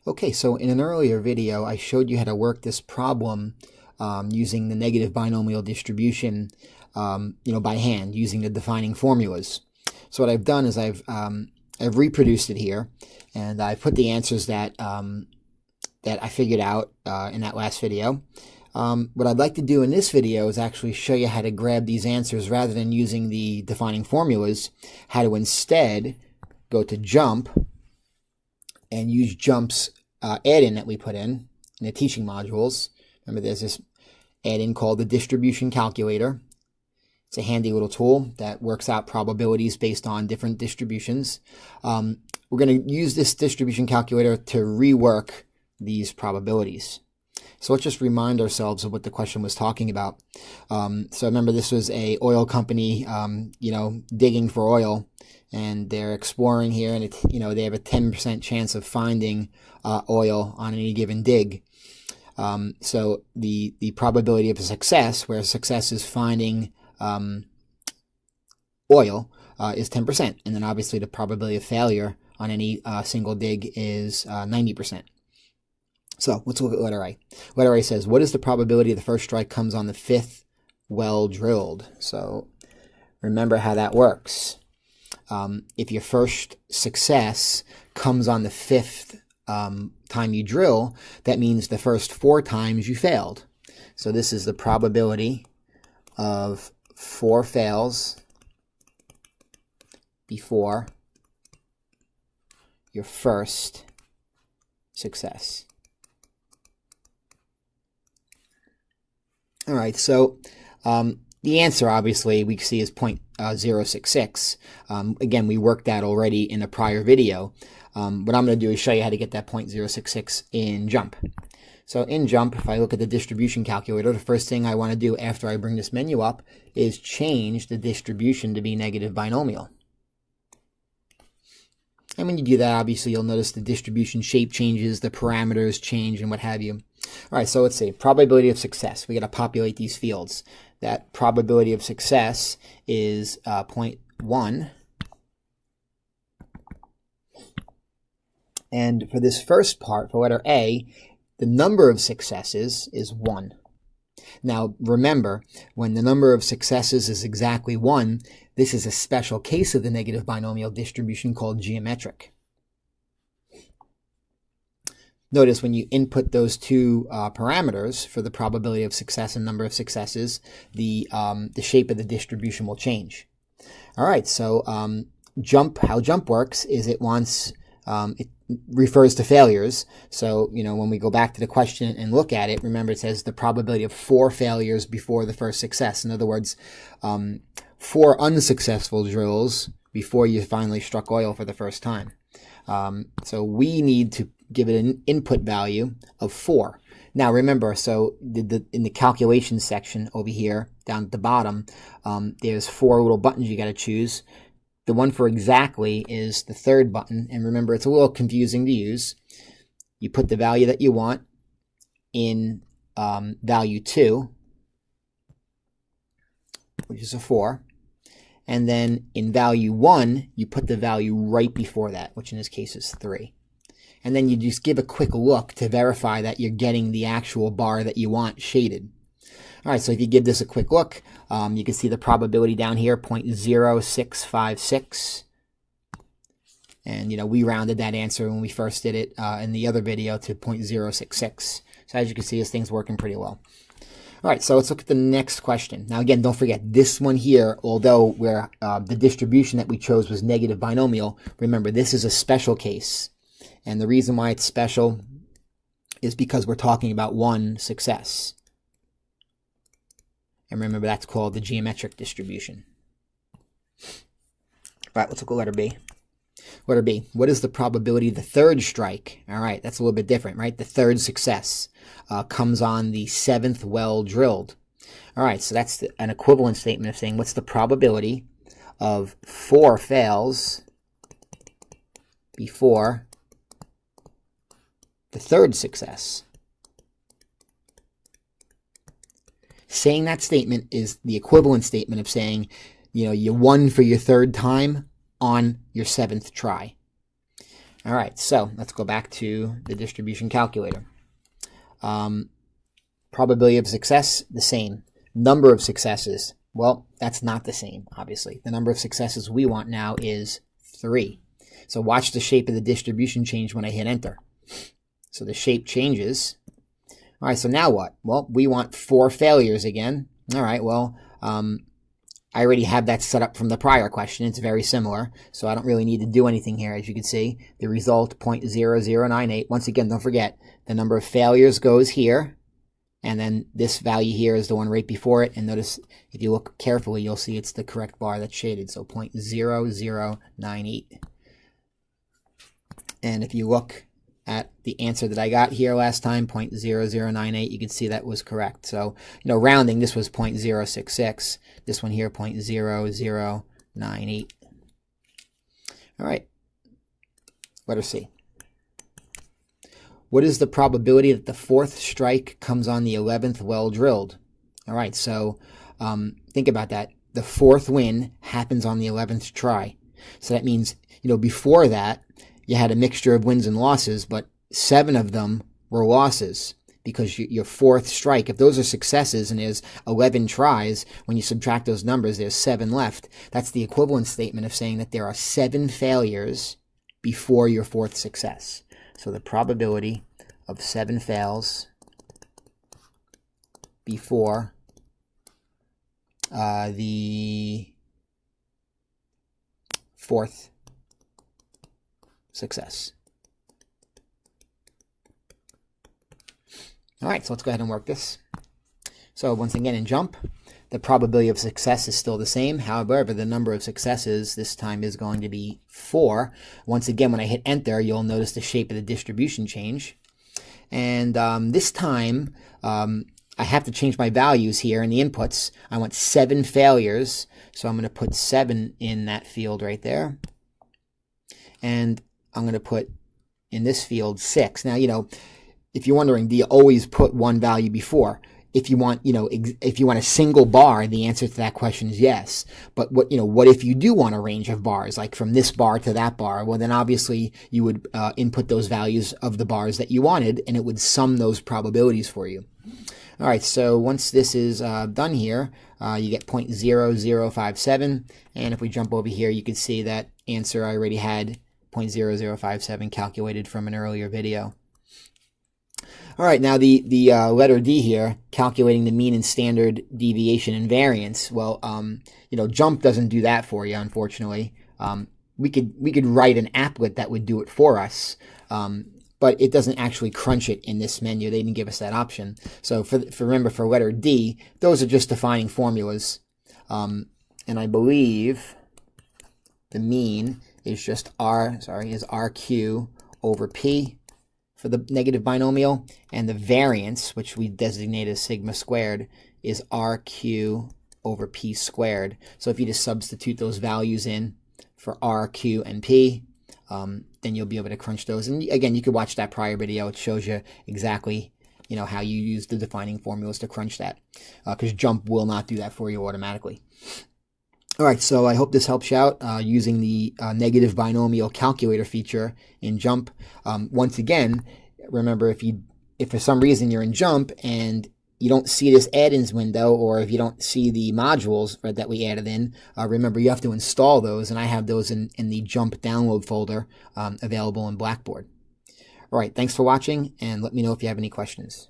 Okay, so in an earlier video, I showed you how to work this problem using the negative binomial distribution, by hand, using the defining formulas. So what I've done is I've reproduced it here, and I've put the answers that I figured out in that last video. What I'd like to do in this video is actually show you how to grab these answers rather than using the defining formulas, how to instead go to jump and use jump's add-in that we put in the teaching modules. Remember, there's this add-in called the distribution calculator. It's a handy little tool that works out probabilities based on different distributions. We're going to use this distribution calculator to rework these probabilities. So let's just remind ourselves of what the question was talking about. So remember, this was a oil company, digging for oil, and they're exploring here, and they have a 10% chance of finding oil on any given dig. So the probability of a success, where success is finding oil, is 10%, and then obviously the probability of failure on any single dig is 90%. So let's look at letter A. Letter A says, what is the probability the first strike comes on the 5th well drilled? So remember how that works. If your first success comes on the 5th time you drill, that means the first 4 times you failed. So this is the probability of 4 fails before your first success. All right, so the answer, obviously, we see is 0.066. Again, we worked that already in a prior video. What I'm going to do is show you how to get that 0.066 in jump. So in jump, if I look at the distribution calculator, the first thing I want to do after I bring this menu up is change the distribution to be negative binomial. And when you do that, obviously, you'll notice the distribution shape changes, the parameters change, and what have you. All right, so let's see. Probability of success. We got to populate these fields. That probability of success is 0.1. And for this first part, for letter A, the number of successes is 1. Now, remember, when the number of successes is exactly 1, this is a special case of the negative binomial distribution called geometric. Notice when you input those two parameters for the probability of success and number of successes, the shape of the distribution will change. All right, so how jump works is it wants, it refers to failures. So, when we go back to the question and look at it, remember it says the probability of 4 failures before the first success. In other words, 4 unsuccessful drills before you finally struck oil for the first time. So we need to give it an input value of 4. Now remember, so in the calculation section over here, down at the bottom, there's 4 little buttons you got to choose. The one for exactly is the 3rd button, and remember, it's a little confusing to use. You put the value that you want in value 2, which is a 4, and then in value 1, you put the value right before that, which in this case is 3. And then you just give a quick look to verify that you're getting the actual bar that you want shaded. All right, so if you give this a quick look, you can see the probability down here, 0.0656. And, we rounded that answer when we first did it in the other video to 0.066. So as you can see, this thing's working pretty well. All right, so let's look at the next question. Now, again, don't forget, this one here, although the distribution that we chose was negative binomial, remember, this is a special case. And the reason why it's special is because we're talking about 1 success. And remember, that's called the geometric distribution. All right, let's look at letter B. Letter B, what is the probability of the 3rd strike? All right, that's a little bit different, right? The 3rd success comes on the 7th well drilled. All right, so that's an equivalent statement of saying what's the probability of 4 fails before the 3rd success. Saying that statement is the equivalent statement of saying, you won for your 3rd time on your 7th try. All right, so let's go back to the distribution calculator. Probability of success, the same. Number of successes, well, that's not the same, obviously. The number of successes we want now is 3. So watch the shape of the distribution change when I hit enter. So the shape changes. All right, so now what? Well, we want 4 failures again. All right, well, I already have that set up from the prior question. It's very similar, so I don't really need to do anything here. As you can see, the result 0.0098. Once again, don't forget, the number of failures goes here, and then this value here is the one right before it. And notice, if you look carefully, you'll see it's the correct bar that's shaded, so 0.0098. And if you look at the answer that I got here last time, 0.0098, you can see that was correct. So, rounding, this was 0.066. This one here, 0.0098. All right, letter C. What is the probability that the 4th strike comes on the 11th well drilled? All right, so think about that. The 4th win happens on the 11th try. So that means, before that, you had a mixture of wins and losses, but 7 of them were losses because your 4th strike, if those are successes and there's 11 tries, when you subtract those numbers, there's 7 left. That's the equivalent statement of saying that there are 7 failures before your 4th success. So the probability of 7 fails before the 4th success. All right, so let's go ahead and work this. So once again, in jump, the probability of success is still the same. However, the number of successes this time is going to be 4. Once again, when I hit enter, you'll notice the shape of the distribution change. And this time, I have to change my values here in the inputs. I want 7 failures, so I'm going to put 7 in that field right there. And I'm going to put in this field 6. Now, if you're wondering, do you always put one value before? If you want, if you want a single bar, the answer to that question is yes. But what if you do want a range of bars, like from this bar to that bar? Well, then obviously you would input those values of the bars that you wanted, and it would sum those probabilities for you. All right, so once this is done here, you get 0.0057. And if we jump over here, you can see that answer I already had 0.0057 calculated from an earlier video. All right, now the letter D here, calculating the mean and standard deviation and variance. Well, jump doesn't do that for you, unfortunately. We could write an applet that would do it for us, but it doesn't actually crunch it in this menu. They didn't give us that option. So remember, for letter D, those are just defining formulas, and I believe the mean is just RQ over P for the negative binomial, and the variance, which we designate as sigma squared, is RQ over P squared. So if you just substitute those values in for R, Q, and P, then you'll be able to crunch those. And again, you could watch that prior video. It shows you exactly how you use the defining formulas to crunch that, because jump will not do that for you automatically. All right, so I hope this helps you out using the negative binomial calculator feature in jump. Once again, remember, if for some reason you're in jump and you don't see this add-ins window, or if you don't see the modules that we added in, remember you have to install those, and I have those in the jump download folder available in Blackboard. All right, thanks for watching, and let me know if you have any questions.